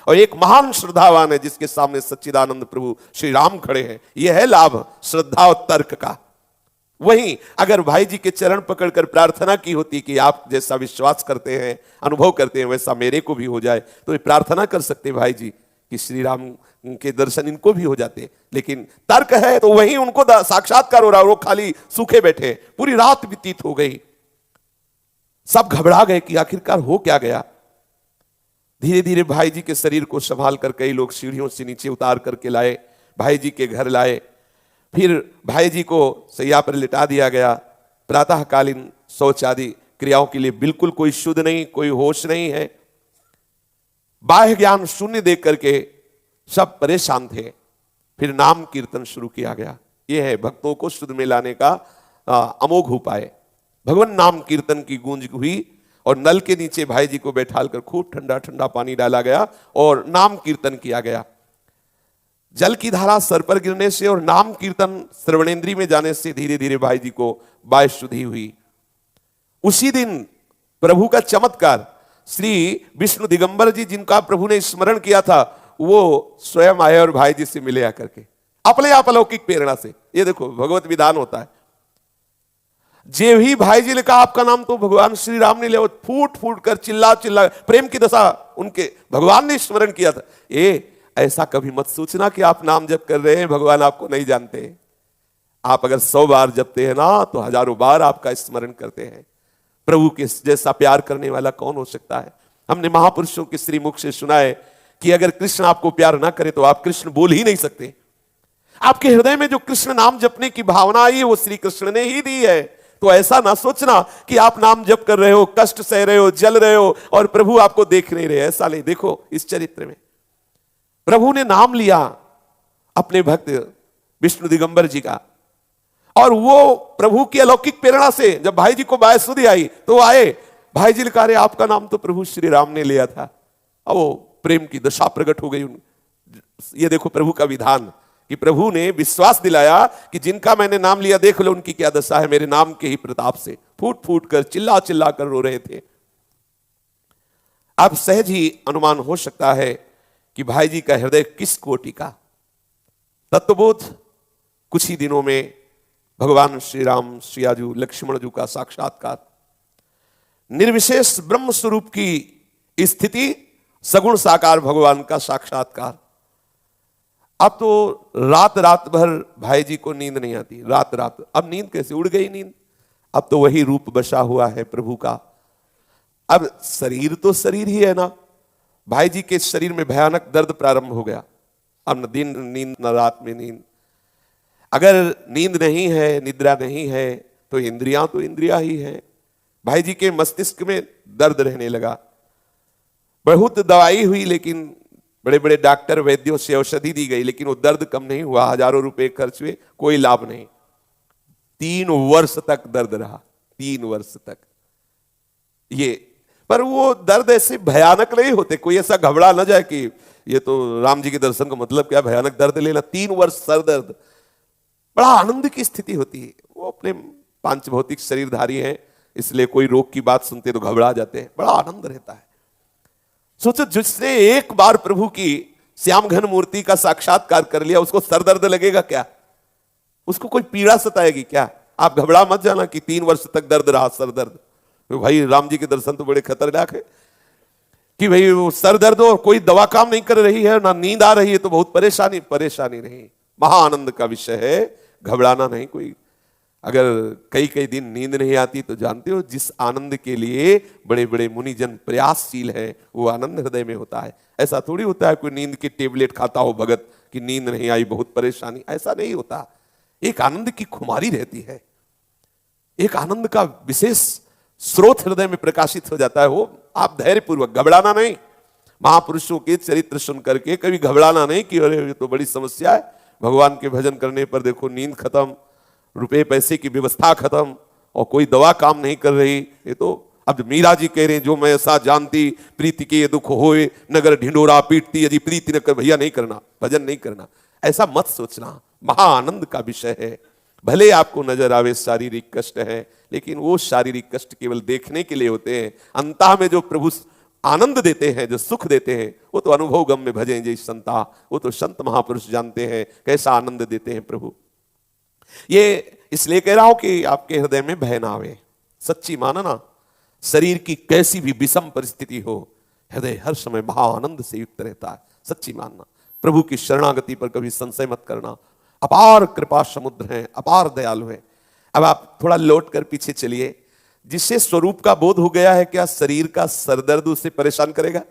और एक महान श्रद्धावान है जिसके सामने सच्चिदानंद प्रभु श्री राम खड़े हैं। यह है लाभ श्रद्धा और तर्क का। वहीं अगर भाई जी के चरण पकड़कर प्रार्थना की होती कि आप जैसा विश्वास करते हैं, अनुभव करते हैं, वैसा मेरे को भी हो जाए, तो ये प्रार्थना कर सकते भाई जी कि श्री राम के दर्शन इनको भी हो जाते। लेकिन तर्क है तो वहीं उनको साक्षात्कार हो रहा, वो खाली सूखे बैठे। पूरी रात व्यतीत हो गई, सब घबरा गए कि आखिरकार हो क्या गया। धीरे धीरे भाई जी के शरीर को संभाल कर कई लोग सीढ़ियों से नीचे उतार करके लाए, भाई जी के घर लाए। फिर भाई जी को सैया पर लिटा दिया गया। प्रातःकालीन शौच आदि क्रियाओं के लिए बिल्कुल कोई शुद्ध नहीं, कोई होश नहीं है। बाह्य ज्ञान शून्य देख करके सब परेशान थे। फिर नाम कीर्तन शुरू किया गया। यह है भक्तों को शुद्ध में लाने का अमोघ उपाय। भगवान नाम कीर्तन की गूंज हुई और नल के नीचे भाई जी को बैठाकर खूब ठंडा ठंडा पानी डाला गया और नाम कीर्तन किया गया। जल की धारा सर पर गिरने से और नाम कीर्तन श्रवणेंद्री में जाने से धीरे धीरे भाई जी को बाह्य शुद्धि हुई। उसी दिन प्रभु का चमत्कार, श्री विष्णु दिगंबर जी जिनका प्रभु ने स्मरण किया था, वो स्वयं आए और भाई जी से मिले आकर के अपने आप अलौकिक प्रेरणा से। ये देखो भगवत विधान होता है। जे भी भाई जी ने कहा आपका नाम तो भगवान श्री राम ने लिया, फूट फूट कर चिल्ला चिल्ला प्रेम की दशा उनके भगवान ने स्मरण किया था। ऐसा कभी मत सोचना कि आप नाम जप कर रहे हैं, भगवान आपको नहीं जानते। आप अगर 100 बार जपते हैं ना तो हजारों बार आपका स्मरण करते हैं। प्रभु के जैसा प्यार करने वाला कौन हो सकता है। हमने महापुरुषों के श्री मुख से सुना है कि अगर कृष्ण आपको प्यार ना करे तो आप कृष्ण बोल ही नहीं सकते। आपके हृदय में जो कृष्ण नाम जपने की भावना आई है वो श्री कृष्ण ने ही दी है। तो ऐसा ना सोचना कि आप नाम जप कर रहे हो, कष्ट सह रहे हो, जल रहे हो और प्रभु आपको देख नहीं रहे। ऐसा नहीं। देखो इस चरित्र में प्रभु ने नाम लिया अपने भक्त विष्णु दिगंबर जी का, और वो प्रभु की अलौकिक प्रेरणा से जब भाई जी को बाह्य शुद्धि आई तो आए। भाई जी ने कहा आपका नाम तो प्रभु श्री राम ने लिया था। अब वो प्रेम की दशा प्रकट हो गई। ये देखो प्रभु का विधान कि प्रभु ने विश्वास दिलाया कि जिनका मैंने नाम लिया देख लो उनकी क्या दशा है। मेरे नाम के ही प्रताप से फूट फूट कर चिल्ला चिल्ला कर रो रहे थे। अब सहज ही अनुमान हो सकता है कि भाई जी का हृदय किस कोटि का। तत्वबोध कुछ ही दिनों में भगवान श्री राम, श्रीयाजू, लक्ष्मण जी का साक्षात्कार, निर्विशेष ब्रह्म स्वरूप की स्थिति, सगुण साकार भगवान का साक्षात्कार। अब तो रात रात भर भाई जी को नींद नहीं आती। रात रात अब नींद कैसे, उड़ गई नींद। अब तो वही रूप बसा हुआ है प्रभु का। अब शरीर तो शरीर ही है ना। भाई जी के शरीर में भयानक दर्द प्रारंभ हो गया। अब न दिन नींद न रात में नींद। अगर नींद नहीं है, निद्रा नहीं है तो इंद्रियां ही है। भाई जी के मस्तिष्क में दर्द रहने लगा। बहुत दवाई हुई, लेकिन बड़े बड़े डॉक्टर वैद्यों से औषधि दी गई, लेकिन वो दर्द कम नहीं हुआ। हजारों रुपए खर्च हुए, कोई लाभ नहीं। 3 वर्ष तक दर्द रहा, 3 वर्ष तक। ये पर वो दर्द ऐसे भयानक नहीं होते। कोई ऐसा घबरा ना जाए कि ये तो राम जी के दर्शन का मतलब क्या भयानक दर्द लेना। 3 वर्ष सर दर्द, बड़ा आनंद की स्थिति होती है। वो अपने पांच भौतिक शरीरधारी हैं, इसलिए कोई रोग की बात सुनते तो घबरा जाते हैं। बड़ा आनंद रहता है। सोचो जिसने एक बार प्रभु की श्याम घन मूर्ति का साक्षात्कार कर लिया, उसको सर दर्द लगेगा क्या? उसको कोई पीड़ा सताएगी क्या? आप घबरा मत जाना कि 3 वर्ष तक दर्द रहा, सर दर्द। तो भाई राम जी के दर्शन तो बड़े खतरनाक है कि भाई वो सर दर्द हो, कोई दवा काम नहीं कर रही है, ना नींद आ रही है, तो बहुत परेशानी नहीं। महाआनंद का विषय है, घबराना नहीं। कोई अगर कई कई दिन नींद नहीं आती तो जानते हो जिस आनंद के लिए बड़े बड़े मुनिजन प्रयासशील है वो आनंद हृदय में होता है। ऐसा थोड़ी होता है कोई नींद की टेबलेट खाता हो भगत कि नींद नहीं आई, बहुत परेशानी, ऐसा नहीं होता। एक आनंद की खुमारी रहती है, एक आनंद का विशेष स्रोत हृदय में प्रकाशित हो जाता है। वो आप धैर्यपूर्वक, घबराना नहीं। महापुरुषों के चरित्र सुन करके कभी घबराना नहीं कि अरे ये तो बड़ी समस्या है। भगवान के भजन करने पर देखो नींद खत्म, रुपए पैसे की व्यवस्था खत्म और कोई दवा काम नहीं कर रही। ये तो अब मीरा जी कह रहे हैं, जो मैं ऐसा जानती प्रीति के ये दुख होए, नगर ढिंडोरा पीटती, यदि प्रीति न कर, भैया नहीं करना, भजन नहीं करना, ऐसा मत सोचना। महाआनंद का विषय है। भले आपको नजर आवे शारीरिक कष्ट है, लेकिन वो शारीरिक कष्ट केवल देखने के लिए होते हैं। अंतः में जो प्रभु आनंद देते हैं, जो सुख देते हैं, वो तो अनुभव गम में भजें जय संता, वो तो संत महापुरुष जानते हैं कैसा आनंद देते हैं प्रभु। ये इसलिए कह रहा हूं कि आपके हृदय में भय ना आवे। सच्ची मानना, शरीर की कैसी भी विषम परिस्थिति हो, हृदय हर समय महाआनंद से युक्त रहता है। सच्ची मानना, प्रभु की शरणागति पर कभी संशय मत करना। अपार कृपा समुद्र है, अपार दयालु है। अब आप थोड़ा लौट कर पीछे चलिए। जिसे स्वरूप का बोध हो गया है, क्या शरीर का सरदर्द उसे परेशान करेगा?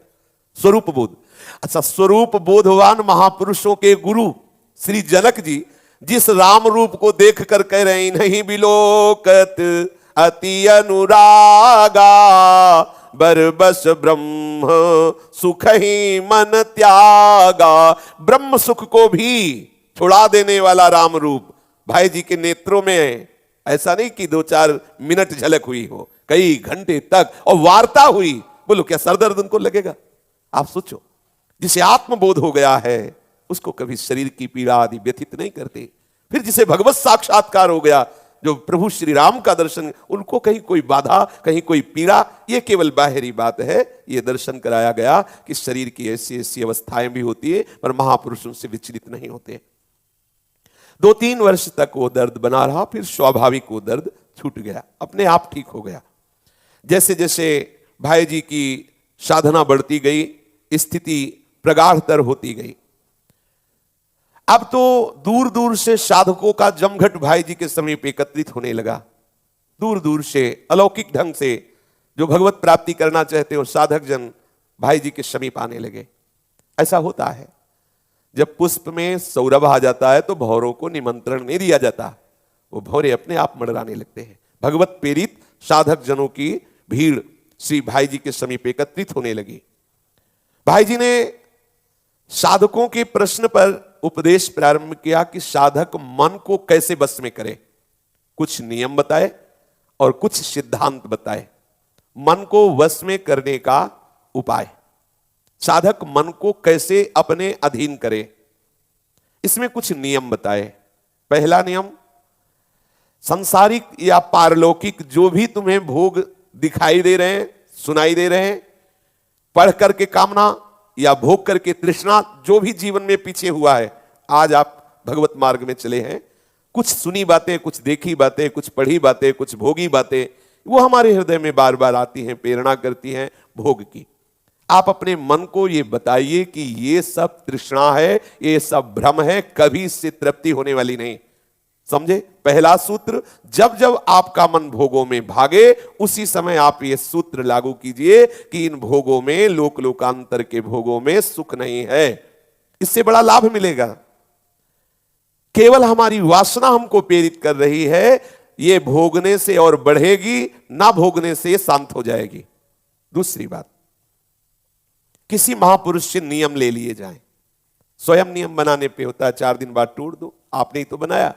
स्वरूप बोध। अच्छा, स्वरूप बोधवान महापुरुषों के गुरु श्री जनक जी जिस राम रूप को देख कर कह रहे हैं, नहीं बिलोकत अति अनुरागा, बरबस ब्रह्म सुख ही मन त्यागा। ब्रह्म सुख को भी छुड़ा देने वाला राम रूप भाई जी के नेत्रों में है। ऐसा नहीं कि 2-4 मिनट झलक हुई हो, कई घंटे तक और वार्ता हुई। बोलो क्या सरदर्द उनको लगेगा? आप सोचो, जिसे आत्मबोध हो गया है उसको कभी शरीर की पीड़ा आदि व्यथित नहीं करते। फिर जिसे भगवत साक्षात्कार हो गया, जो प्रभु श्री राम का दर्शन, उनको कहीं कोई बाधा, कहीं कोई पीड़ा, ये केवल बाहरी बात है। ये दर्शन कराया गया कि शरीर की ऐसी ऐसी अवस्थाएं भी होती है, पर महापुरुष उनसे विचलित नहीं होते। 2-3 वर्ष तक वो दर्द बना रहा, फिर स्वाभाविक वो दर्द छूट गया, अपने आप ठीक हो गया। जैसे जैसे भाई जी की साधना बढ़ती गई, स्थिति प्रगाढ़तर होती गई। अब तो दूर दूर से साधकों का जमघट भाई जी के समीप एकत्रित होने लगा। दूर दूर से अलौकिक ढंग से जो भगवत प्राप्ति करना चाहते हो साधक जन भाई जी के समीप आने लगे। ऐसा होता है, जब पुष्प में सौरभ आ जाता है तो भौरों को निमंत्रण नहीं दिया जाता, वो भौरे अपने आप मंडराने लगते हैं। भगवत प्रेरित साधक जनों की भीड़ श्री भाई जी के समीप एकत्रित होने लगी। भाई जी ने साधकों के प्रश्न पर उपदेश प्रारंभ किया कि साधक मन को कैसे बस में करे। कुछ नियम बताए और कुछ सिद्धांत बताए, मन को वश में करने का उपाय। साधक मन को कैसे अपने अधीन करे, इसमें कुछ नियम बताए। पहला नियम, संसारिक या पारलौकिक जो भी तुम्हें भोग दिखाई दे रहे हैं, सुनाई दे रहे हैं, पढ़ करके कामना या भोग करके तृष्णा, जो भी जीवन में पीछे हुआ है, आज आप भगवत मार्ग में चले हैं, कुछ सुनी बातें, कुछ देखी बातें, कुछ पढ़ी बातें, कुछ भोगी बातें, वो हमारे हृदय में बार बार आती हैं, प्रेरणा करती हैं भोग की। आप अपने मन को ये बताइए कि ये सब तृष्णा है, ये सब भ्रम है, कभी इससे तृप्ति होने वाली नहीं। समझे? पहला सूत्र, जब जब आपका मन भोगों में भागे, उसी समय आप ये सूत्र लागू कीजिए कि इन भोगों में, लोक लोकांतर के भोगों में सुख नहीं है। इससे बड़ा लाभ मिलेगा। केवल हमारी वासना हमको प्रेरित कर रही है, ये भोगने से और बढ़ेगी, ना भोगने से शांत हो जाएगी। दूसरी बात, किसी महापुरुष से नियम ले लिए जाएं। स्वयं नियम बनाने पे होता है, 4 दिन बाद तोड़ दो, आपने ही तो बनाया।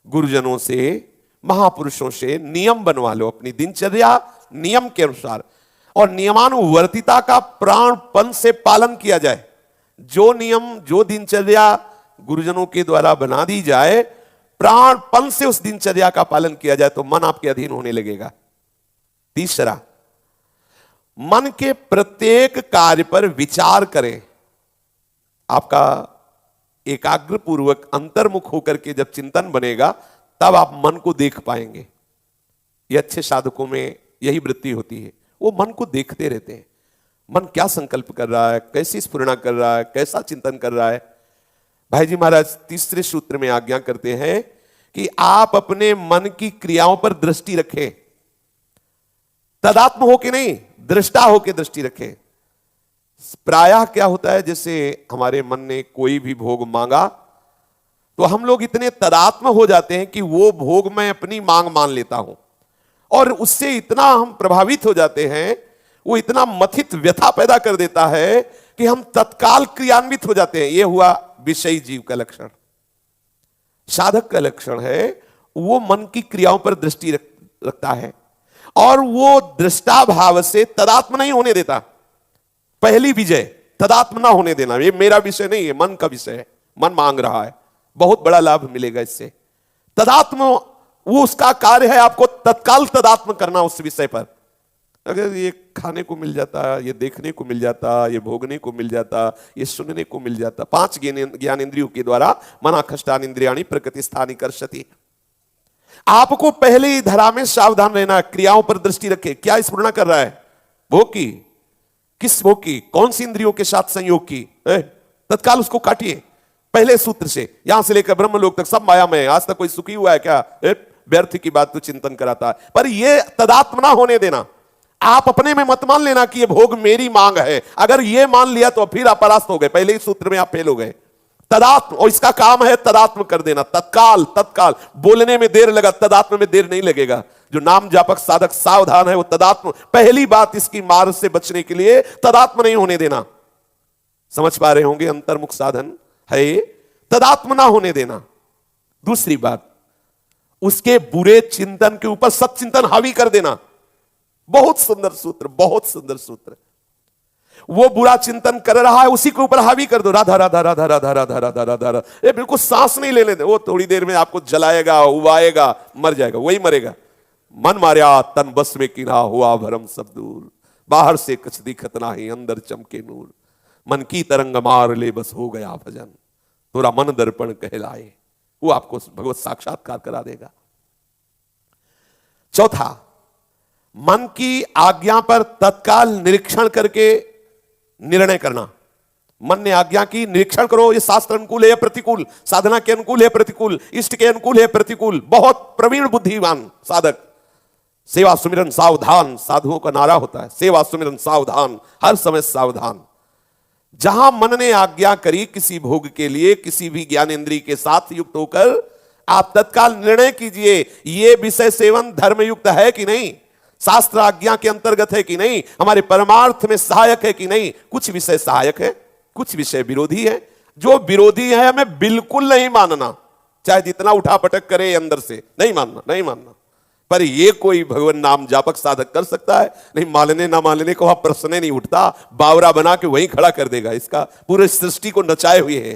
गुरुजनों से, महापुरुषों से नियम बनवा लो अपनी दिनचर्या नियम के अनुसार, और नियमानुवर्तिता का प्राणपन से पालन किया जाए। जो नियम, जो दिनचर्या गुरुजनों के द्वारा बना दी जाए, प्राणपन से उस दिनचर्या का पालन किया जाए तो मन आपके अधीन होने लगेगा। तीसरा, मन के प्रत्येक कार्य पर विचार करें। आपका एकाग्र पूर्वक अंतर्मुख होकर के जब चिंतन बनेगा, तब आप मन को देख पाएंगे। ये अच्छे साधकों में यही वृत्ति होती है, वो मन को देखते रहते हैं। मन क्या संकल्प कर रहा है, कैसी स्फुरणा कर रहा है, कैसा चिंतन कर रहा है। भाई जी महाराज तीसरे सूत्र में आज्ञा करते हैं कि आप अपने मन की क्रियाओं पर दृष्टि रखें। तदात्म होके नहीं, दृष्टा होके दृष्टि रखें। प्रायः क्या होता है, जैसे हमारे मन ने कोई भी भोग मांगा तो हम लोग इतने तदात्म हो जाते हैं कि वो भोग मैं अपनी मांग मान लेता हूं, और उससे इतना हम प्रभावित हो जाते हैं, वो इतना मथित व्यथा पैदा कर देता है कि हम तत्काल क्रियान्वित हो जाते हैं। यह हुआ विषयी जीव का लक्षण। साधक का लक्षण है वो मन की क्रियाओं पर दृष्टि रखता है, और वो दृष्टा भाव से तदात्म नहीं होने देता। पहली विजय, तदात्म ना होने देना। ये मेरा विषय नहीं है, मन का विषय है, मन मांग रहा है, बहुत बड़ा लाभ मिलेगा इससे। तदात्म वो उसका कार्य है, आपको तत्काल तदात्म करना उस विषय पर। अगर ये खाने को मिल जाता, ये देखने को मिल जाता, ये भोगने को मिल जाता, ये सुनने को मिल जाता। 5 ज्ञानेंद्रियों के द्वारा मना खष्टान इंद्रियाणी प्रकृति स्थानी कर्षति। आपको पहले ही धरा में सावधान रहना, क्रियाओं पर दृष्टि रखे। क्या स्फुरना कर रहा है? भोग की। किस भोग की? कौन सी इंद्रियों के साथ संयोग की? तत्काल उसको काटिए पहले सूत्र से। यहां से लेकर ब्रह्मलोक तक सब माया में। आज तक कोई सुखी हुआ है क्या? व्यर्थ की बात तो चिंतन कराता है। पर यह तदात्म ना होने देना। आप अपने में मत मान लेना कि यह भोग मेरी मांग है। अगर यह मान लिया तो फिर आप परास्त हो गए, पहले ही सूत्र में आप फेल हो गए। तदात्म, और इसका काम है तदात्म कर देना। तत्काल, तत्काल। बोलने में देर लगा, तदात्म में देर नहीं लगेगा। जो नाम जापक साधक सावधान है वो तदात्म। पहली बात इसकी मार से बचने के लिए तदात्म नहीं होने देना। समझ पा रहे होंगे, अंतर्मुख साधन है तदात्म ना होने देना। दूसरी बात, उसके बुरे चिंतन के ऊपर सत्चिंतन हावी कर देना। बहुत सुंदर सूत्र, बहुत सुंदर सूत्र। वो बुरा चिंतन कर रहा है, उसी के ऊपर हावी कर दो। राधा राधा राधा राधा राधा राधा राधा राधा। ये बिल्कुल सांस नहीं लेने दे। वो थोड़ी देर में आपको जलाएगा, उबाएगा, मर जाएगा, वही मरेगा। मन मार्या तन बस में किना, हुआ भरम सब दूर। बाहर से कुछ दिखत नाही, अंदर चमके नूर। मन की तरंग मार ले, बस हो गया भजन। तोरा मन दर्पण कहलाए। वो आपको भगवत साक्षात्कार करा देगा। चौथा, मन की आज्ञा पर तत्काल निरीक्षण करके निर्णय करना। मन ने आज्ञा की, निरीक्षण करो, ये शास्त्र अनुकूल है या प्रतिकूल, साधना के अनुकूल है प्रतिकूल, इष्ट के अनुकूल है प्रतिकूल। बहुत प्रवीण बुद्धिमान साधक। सेवा सुमिरन सावधान, साधुओं का नारा होता है, सेवा सुमिरन सावधान, हर समय सावधान। जहां मन ने आज्ञा करी किसी भोग के लिए, किसी भी ज्ञानेंद्रिय के साथ युक्त होकर, आप तत्काल निर्णय कीजिए ये विषय सेवन धर्मयुक्त है कि नहीं, शास्त्र आज्ञा के अंतर्गत है कि नहीं, हमारे परमार्थ में सहायक है कि नहीं। कुछ विषय सहायक है, कुछ विषय विरोधी है। जो विरोधी है हमें बिल्कुल नहीं मानना, चाहे जितना उठापटक करे अंदर से, नहीं मानना, नहीं मानना। पर ये कोई भगवान नाम जापक साधक कर सकता है? नहीं, मानने ना मानने को वहां प्रश्न नहीं उठता। बावरा बना के वहीं खड़ा कर देगा। इसका पूरे सृष्टि को नचाए हुए है,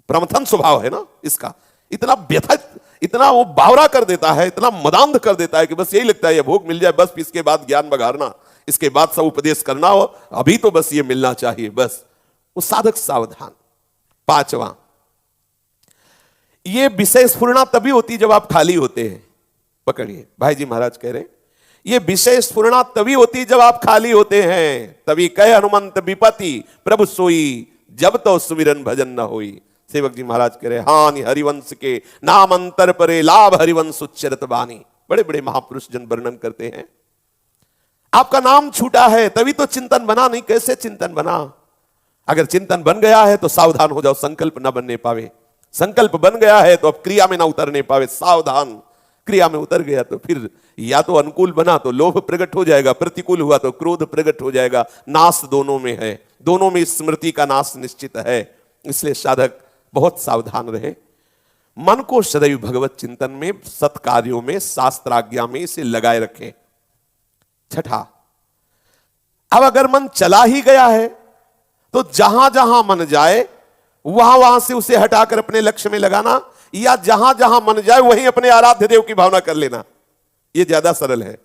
प्रमथन स्वभाव है ना इसका। इतना व्यथित, इतना वो बावरा कर देता है, इतना मदांध कर देता है कि बस यही लगता है ये भोग मिल जाए बस, इसके बाद ज्ञान बघारना, इसके बाद सब उपदेश करना हो, अभी तो बस ये मिलना चाहिए बस। वो साधक सावधान। 5वां, ये विषय स्फुरना तभी होती जब आप खाली होते हैं। पकड़िए, भाई जी महाराज कह रहे, ये विषय स्फुरना तभी होती जब आप खाली होते हैं। तभी कहे हनुमंत विपति प्रभु सोई, जब तो सुमिरन भजन न होई। सेवक जी महाराज कह रहे, हानि हरिवंश के नाम अंतर परे, लाभ हरिवंश उच्चरत बानी। बड़े बड़े महापुरुष जन वर्णन करते हैं। आपका नाम छूटा है तभी तो चिंतन बना, नहीं कैसे चिंतन बना? अगर चिंतन बन गया है तो सावधान हो जाओ, संकल्प ना बनने पावे। संकल्प बन गया है तो अब क्रिया में ना उतरने पावे, सावधान। क्रिया में उतर गया तो फिर या तो अनुकूल बना तो लोभ प्रकट हो जाएगा, प्रतिकूल हुआ तो क्रोध प्रकट हो जाएगा। नाश दोनों में है, दोनों में स्मृति का नाश निश्चित है। इसलिए साधक बहुत सावधान रहे। मन को सदैव भगवत चिंतन में, सत्कार्यों में, शास्त्राज्ञा में इसे लगाए रखें। छठा, अब अगर मन चला ही गया है तो जहां जहां मन जाए वहां वहां से उसे हटाकर अपने लक्ष्य में लगाना, या जहां जहां मन जाए वहीं अपने आराध्य देव की भावना कर लेना। यह ज्यादा सरल है।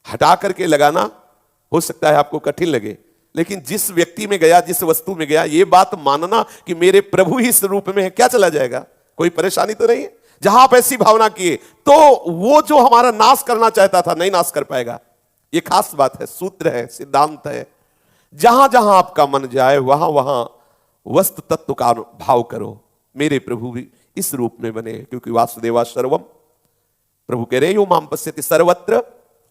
हटा करके लगाना हो सकता है आपको कठिन लगे, लेकिन जिस व्यक्ति में गया, जिस वस्तु में गया, यह बात मानना कि मेरे प्रभु ही इस रूप में है, क्या चला जाएगा? कोई परेशानी तो नहीं है। जहां आप ऐसी भावना किए तो वो जो हमारा नाश करना चाहता था नहीं नाश कर पाएगा। यह खास बात है, सूत्र है, सिद्धांत है। जहां जहां आपका मन जाए वहां वहां वस्तु तत्व का भाव करो, मेरे प्रभु भी इस रूप में बने। क्योंकि वासुदेवा सर्वम, प्रभु कह रहे यो माम पश्यति सर्वत्र,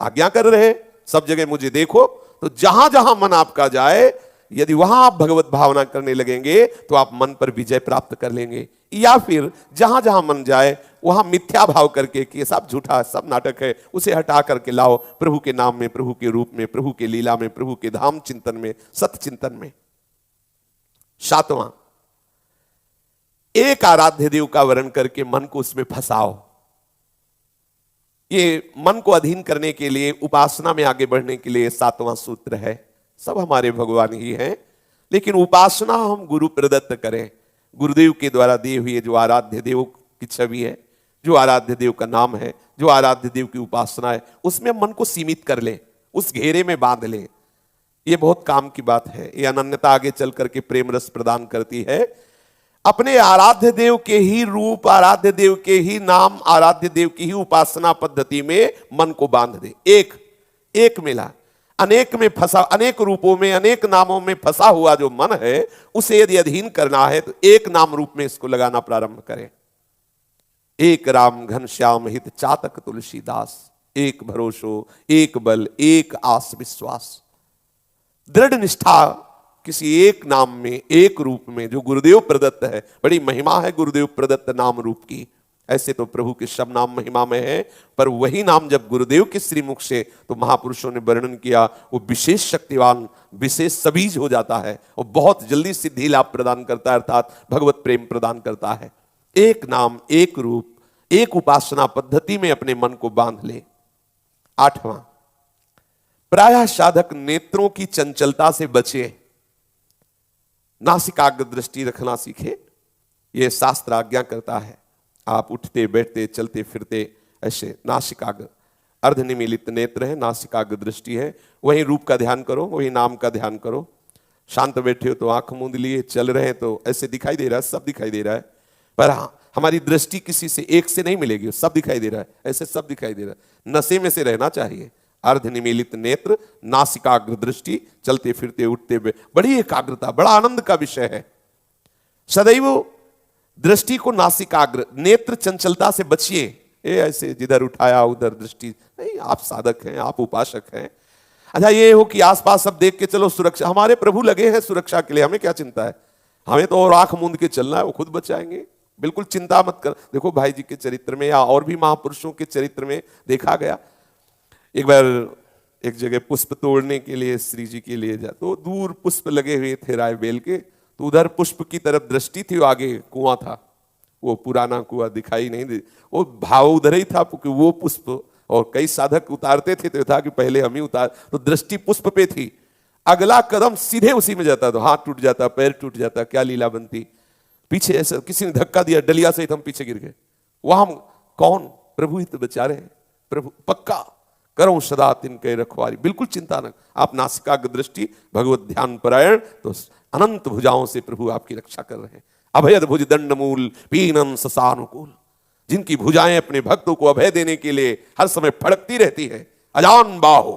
आज्ञा कर रहे सब जगह मुझे देखो। तो जहां जहां मन आपका जाए, यदि वहां आप भगवत भावना करने लगेंगे तो आप मन पर विजय प्राप्त कर लेंगे। या फिर जहां जहां मन जाए वहां मिथ्या भाव करके कि ये सब झूठा है, सब नाटक है, उसे हटा करके लाओ प्रभु के नाम में, प्रभु के रूप में, प्रभु के लीला में, प्रभु के धाम चिंतन में, सत्य चिंतन में। 7वां, एक आराध्य देव का वर्ण करके मन को उसमें फंसाओ। ये मन को अधीन करने के लिए, उपासना में आगे बढ़ने के लिए 7वां सूत्र है। सब हमारे भगवान ही हैं, लेकिन उपासना हम गुरु प्रदत्त करें। गुरुदेव के द्वारा दिए हुए जो आराध्य देव की छवि है, जो आराध्य देव का नाम है, जो आराध्य देव की उपासना है, उसमें मन को सीमित कर लें उस घेरे में बांध ले। ये बहुत काम की बात है। ये अनन्यता आगे चल करके प्रेम रस प्रदान करती है। अपने आराध्य देव के ही रूप, आराध्य देव के ही नाम, आराध्य देव की ही उपासना पद्धति में मन को बांध दे। एक मिला, अनेक में फंसा, अनेक रूपों में, अनेक नामों में फंसा हुआ जो मन है, उसे यदि अधीन करना है तो एक नाम रूप में इसको लगाना प्रारंभ करें। एक राम घनश्याम हित चातक तुलसीदास, एक भरोसो, एक बल, एक आस विश्वास। दृढ़ निष्ठा किसी एक नाम में, एक रूप में, जो गुरुदेव प्रदत्त है। बड़ी महिमा है गुरुदेव प्रदत्त नाम रूप की। ऐसे तो प्रभु के सब नाम महिमा में है, पर वही नाम जब गुरुदेव के श्रीमुख से, तो महापुरुषों ने वर्णन किया, वो विशेष शक्तिवान, विशेष सबीज हो जाता है। वो बहुत जल्दी सिद्धि लाभ प्रदान करता है, अर्थात भगवत प्रेम प्रदान करता है। एक नाम, एक रूप, एक उपासना पद्धति में अपने मन को बांध ले। 8वां, प्रायः साधक नेत्रों की चंचलता से बचे, नासिकाग्र दृष्टि रखना सीखे। यह शास्त्र आज्ञा करता है। आप उठते बैठते चलते फिरते ऐसे नासिकाग्र, अर्धनिमीलित नेत्र है, नासिकाग्र दृष्टि है। वही रूप का ध्यान करो, वही नाम का ध्यान करो। शांत बैठे हो तो आंख मूंद लिए, चल रहे हैं तो ऐसे दिखाई दे रहा है, सब दिखाई दे रहा है। पर हाँ, हमारी दृष्टि किसी से एक से नहीं मिलेगी, सब दिखाई दे रहा है, ऐसे सब दिखाई दे रहा है। नशे में से रहना चाहिए। अर्धनिमीलित नेत्र, नासिकाग्र दृष्टि, चलते फिरते उठते, बड़ी एकाग्रता, बड़ा आनंद का विषय है। सदैव दृष्टि को नासिकाग्र, नेत्र चंचलता से बचिए। ये ऐसे जिधर उठाया उधर दृष्टि नहीं। आप साधक हैं, आप उपासक हैं। अच्छा, ये हो कि आसपास सब देख के चलो, सुरक्षा, हमारे प्रभु लगे हैं सुरक्षा के लिए, हमें क्या चिंता है। हमें तो और आंख मूंद के चलना है, वो खुद बचाएंगे, बिल्कुल चिंता मत कर। देखो भाई जी के चरित्र में या और भी महापुरुषों के चरित्र में देखा गया, एक बार एक जगह पुष्प तोड़ने के लिए श्री जी के लिए जा, तो दूर पुष्प लगे हुए थे राय बेल के, तो उधर पुष्प की तरफ दृष्टि थी, आगे कुआं था, वो पुराना कुआं दिखाई नहीं दे, वो भाव उधर ही था क्योंकि वो पुष्प, और कई साधक उतारते थे तो था कि पहले हम ही उतार, तो दृष्टि पुष्प पे थी। अगला कदम सीधे उसी में जाता, तो हाथ टूट जाता, पैर टूट जाता, क्या लीला बनती। पीछे ऐसा किसी ने धक्का दिया, डलिया से हम पीछे गिर गए। वहां कौन, प्रभु ही तो बचा रहे हैं। प्रभु पक्का करो सदा तिनके रखवारी, बिल्कुल चिंता न। आप नासिकाग्र दृष्टि, भगवत ध्यान परायण, तो अनंत भुजाओं से प्रभु आपकी रक्षा कर रहे हैं। अभयद भुज दंड मूल पीनम ससानुकूल, जिनकी भुजाएं अपने भक्तों को अभय देने के लिए हर समय फड़कती रहती है। अजान बाहो,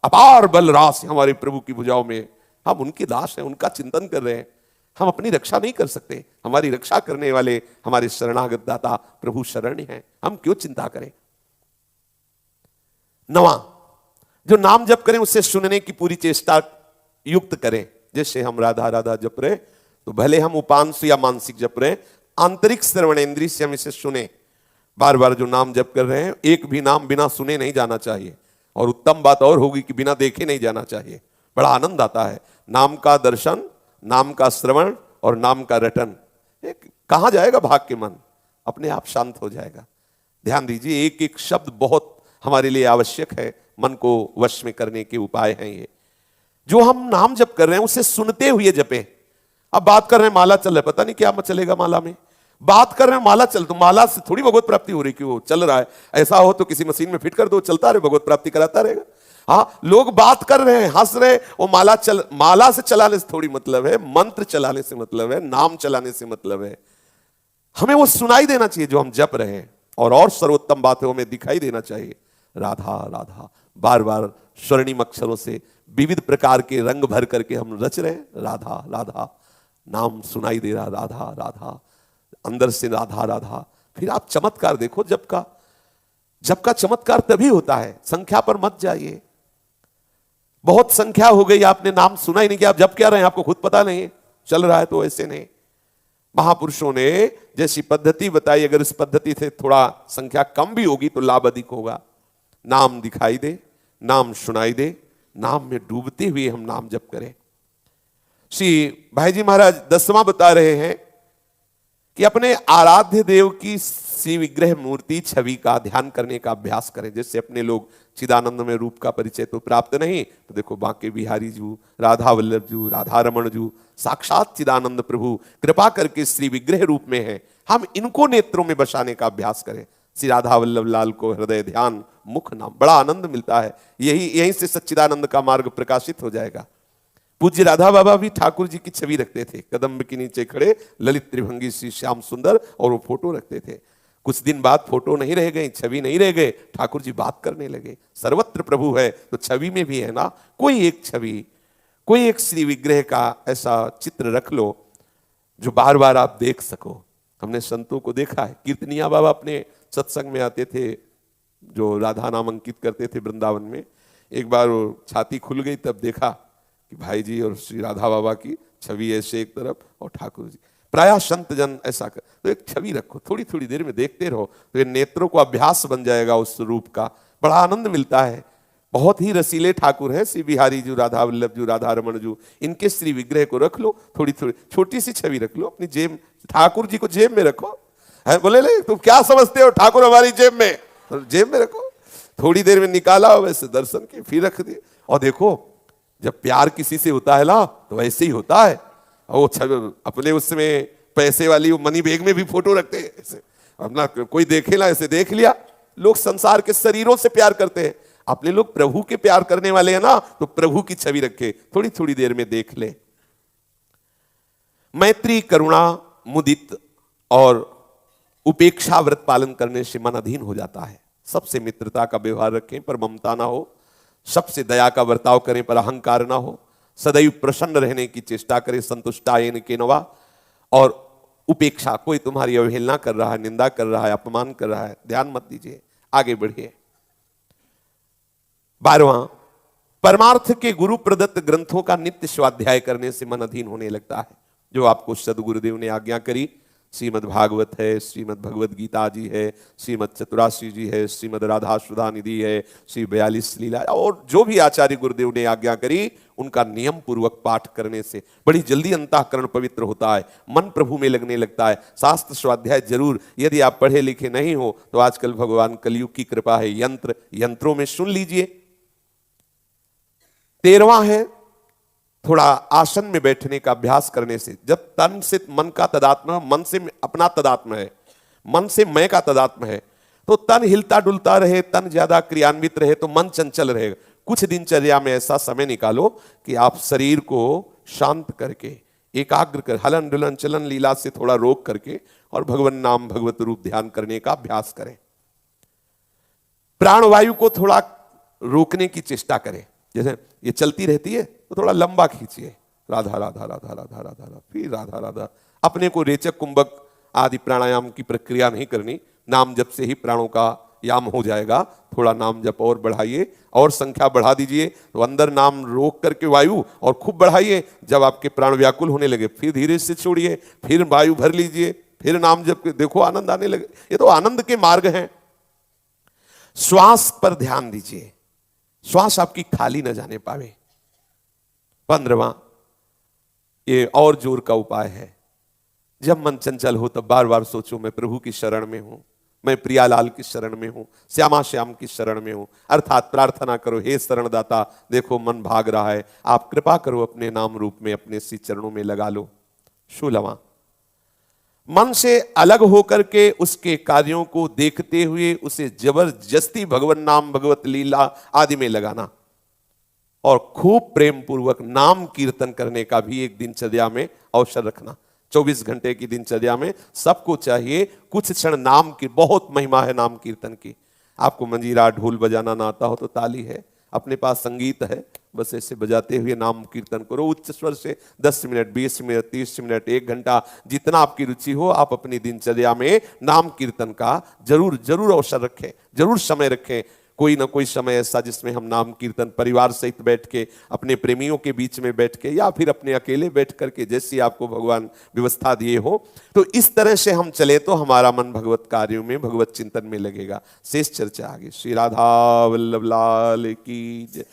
अपार बल राशि हमारे प्रभु की भुजाओं में। हम उनके दास हैं, उनका चिंतन कर रहे हैं। हम अपनी रक्षा नहीं कर सकते, हमारी रक्षा करने वाले हमारे शरणागत दाता प्रभु शरण हैं, हम क्यों चिंता करें। 9वां, जो नाम जप करें उससे सुनने की पूरी चेष्टा युक्त करें। जैसे हम राधा राधा जप रहे, तो भले हम उपांश या मानसिक जप रहे, आंतरिक श्रवणेंद्रिय से हम इसे सुने। बार बार जो नाम जप कर रहे हैं, एक भी नाम बिना सुने नहीं जाना चाहिए, और उत्तम बात और होगी कि बिना देखे नहीं जाना चाहिए। बड़ा आनंद आता है नाम का दर्शन, नाम का श्रवण और नाम का रटन। कहां जाएगा भाग के मन, अपने आप शांत हो जाएगा। ध्यान दीजिए, एक एक शब्द बहुत हमारे लिए आवश्यक है, मन को वश में करने के उपाय हैं ये। जो हम नाम जप कर रहे हैं उसे सुनते हुए जपें। अब बात कर रहे हैं माला चल रहा है, पता नहीं क्या चलेगा माला में। बात कर रहे हैं माला चल, तो माला से थोड़ी भगवत प्राप्ति हो रही कि वो चल रहा है। ऐसा हो तो किसी मशीन में फिट कर दो, चलता रहे, भगवत प्राप्ति कराता रहेगा। हाँ, लोग बात कर रहे हैं, हंस रहे, वो माला से चलाने से थोड़ी मतलब है, मंत्र चलाने से मतलब है, नाम चलाने से मतलब है। हमें वो सुनाई देना चाहिए जो हम जप रहे हैं, और सर्वोत्तम बात है हमें दिखाई देना चाहिए। राधा राधा बार बार स्वर्णिम अक्षरों से विविध प्रकार के रंग भर करके हम रच रहे हैं। राधा राधा नाम सुनाई दे रहा, राधा राधा अंदर से राधा राधा। फिर आप चमत्कार देखो जप का चमत्कार तभी होता है, संख्या पर मत जाइए। बहुत संख्या हो गई, आपने नाम सुना ही नहीं कि आप जप क्या रहे हैं, आपको खुद पता नहीं, चल रहा है तो ऐसे नहीं। महापुरुषों ने जैसी पद्धति बताई, अगर इस पद्धति से थोड़ा संख्या कम भी होगी तो लाभ अधिक होगा। नाम दिखाई दे, नाम सुनाई दे, नाम में डूबते हुए हम नाम जप करें। श्री भाई जी महाराज 10वां बता रहे हैं कि अपने आराध्य देव की श्री विग्रह मूर्ति छवि का ध्यान करने का अभ्यास करें। जैसे अपने लोग चिदानंद में रूप का परिचय तो प्राप्त नहीं, तो देखो बांके बिहारी जू, राधा वल्लभ जू, राधा रमण जू, साक्षात चिदानंद प्रभु कृपा करके श्री विग्रह रूप में है। हम इनको नेत्रों में बसाने का अभ्यास करें। श्री राधा वल्लभ लाल को हृदय ध्यान मुख नाम, बड़ा आनंद मिलता है। यहीं से सच्चिदानंद का मार्ग प्रकाशित हो जाएगा। पूज्य राधा बाबा भी ठाकुर जी की छवि रखते थे, कदम्ब के नीचे खड़े ललित त्रिभंगी श्री श्याम सुंदर, और वो फोटो रखते थे। कुछ दिन बाद फोटो नहीं रह गई, छवि नहीं रह गए, ठाकुर जी बात करने लगे। सर्वत्र प्रभु है तो छवि में भी है ना, कोई एक छवि, कोई एक श्री विग्रह का ऐसा चित्र रख लो जो बार बार आप देख सको। हमने संतों को देखा है, कीर्तनिया बाबा अपने सत्संग में आते थे, जो राधा नाम अंकित करते थे वृंदावन में। एक बार वो छाती खुल गई, तब देखा कि भाई जी और श्री राधा बाबा की छवि ऐसे एक तरफ और ठाकुर जी। प्रायः संत जन ऐसा कर, तो एक छवि रखो, थोड़ी थोड़ी देर में देखते रहो, तो ये नेत्रों को अभ्यास बन जाएगा उस रूप का, बड़ा आनंद मिलता है। बहुत ही रसीले ठाकुर हैं श्री बिहारी जी, राधा वल्लभ जी, राधा रमण जी। इनके श्री विग्रह को रख लो, थोड़ी थोड़ी छोटी सी छवि रख लो अपनी जेब, ठाकुर जी को जेब में रखो। है बोले ले तुम क्या समझते हो ठाकुर हमारी जेब में, तो जेब में रखो। थोड़ी देर में निकाला वैसे दर्शन के, फिर रख दिए। और देखो जब प्यार किसी से होता है ना तो वैसे ही होता है। वो अपने उसमें पैसे वाली मनी बैग में भी फोटो रखते हैं ऐसे, अपना कोई देखे ना ऐसे देख लिया। लोग संसार के शरीरों से प्यार करते हैं, अपने लोग प्रभु के प्यार करने वाले हैं ना, तो प्रभु की छवि रखे, थोड़ी थोड़ी देर में देख ले। मैत्री, करुणा, मुदित और उपेक्षा व्रत पालन करने से मन अधीन हो जाता है। सबसे मित्रता का व्यवहार रखें पर ममता ना हो, सबसे दया का बर्ताव करें पर अहंकार ना हो, सदैव प्रसन्न रहने की चेष्टा करें, संतुष्टायेन केनवा। और उपेक्षा, कोई तुम्हारी अवहेलना कर रहा है, निंदा कर रहा है, अपमान कर रहा है, ध्यान मत दीजिए, आगे बढ़िए। 12वां, परमार्थ के गुरु प्रदत्त ग्रंथों का नित्य स्वाध्याय करने से मन अधीन होने लगता है। जो आपको सदगुरुदेव ने आज्ञा करी, श्रीमद् भागवत है, श्रीमद् भगवद गीता जी है, श्रीमद् चतुरासी जी है, श्रीमद् राधा सुधा निधि है, श्री 42 लीला, और जो भी आचार्य गुरुदेव ने आज्ञा करी उनका नियम पूर्वक पाठ करने से बड़ी जल्दी अंतःकरण पवित्र होता है, मन प्रभु में लगने लगता है। शास्त्र स्वाध्याय जरूर, यदि आप पढ़े लिखे नहीं हो तो आजकल भगवान कलयुग की कृपा है, यंत्रों में सुन लीजिए। 13वां है, थोड़ा आसन में बैठने का अभ्यास करने से, जब तन से मन का तदात्म, मन से अपना तदात्म है, मन से मैं का तदात्म है, तो तन हिलता डुलता रहे, तन ज्यादा क्रियान्वित रहे तो मन चंचल रहेगा। कुछ दिनचर्या में ऐसा समय निकालो कि आप शरीर को शांत करके, एकाग्र कर, हलन डुलन चलन लीला से थोड़ा रोक करके और भगवान नाम भगवत रूप ध्यान करने का अभ्यास करें। प्राणवायु को थोड़ा रोकने की चेष्टा करें, जैसे ये चलती रहती है तो थोड़ा लंबा खींचिए, राधा राधा राधा राधा राधा, फिर राधा राधा। अपने को रेचक कुंभक आदि प्राणायाम की प्रक्रिया नहीं करनी, नाम जप से ही प्राणों का याम हो जाएगा। थोड़ा नाम जप और बढ़ाइए, और संख्या बढ़ा दीजिए, तो अंदर नाम रोक करके वायु और खूब बढ़ाइए। जब आपके प्राण व्याकुल होने लगे फिर धीरे से छोड़िए, फिर वायु भर लीजिए, फिर नाम जप, देखो आनंद आने लगे। ये तो आनंद के मार्ग हैं। श्वास पर ध्यान दीजिए, श्वास आपकी खाली न जाने पावे। 15वां, ये और जोर का उपाय है, जब मन चंचल हो तब बार बार सोचो मैं प्रभु की शरण में हूं, मैं प्रियालाल की शरण में हूं, श्यामा श्याम की शरण में हूं। अर्थात प्रार्थना करो, हे शरणदाता, देखो मन भाग रहा है, आप कृपा करो अपने नाम रूप में अपने सी चरणों में लगा लो। 16वां, मन से अलग होकर के उसके कार्यों को देखते हुए उसे जबरदस्ती भगवान नाम भगवत लीला आदि में लगाना, और खूब प्रेम पूर्वक नाम कीर्तन करने का भी एक दिनचर्या में अवसर रखना। 24 घंटे की दिनचर्या में सबको चाहिए कुछ क्षण नाम की, बहुत महिमा है नाम कीर्तन की। आपको मंजीरा ढोल बजाना ना आता हो तो ताली है, अपने पास संगीत है, बस ऐसे बजाते हुए नाम कीर्तन करो उच्च स्वर से। 10 मिनट, 20 मिनट, 30 मिनट, 1 घंटा, जितना आपकी रुचि हो, आप अपनी दिनचर्या में नाम कीर्तन का जरूर जरूर अवसर रखें, जरूर समय रखें। कोई ना कोई समय ऐसा जिसमें हम नाम कीर्तन परिवार सहित बैठ के, अपने प्रेमियों के बीच में बैठ के, या फिर अपने अकेले बैठ करके, जैसी आपको भगवान व्यवस्था दिए हो, तो इस तरह से हम चले तो हमारा मन भगवत कार्यों में, भगवत चिंतन में लगेगा। शेष चर्चा आगे। श्री राधा वल्लभ लाल की जय।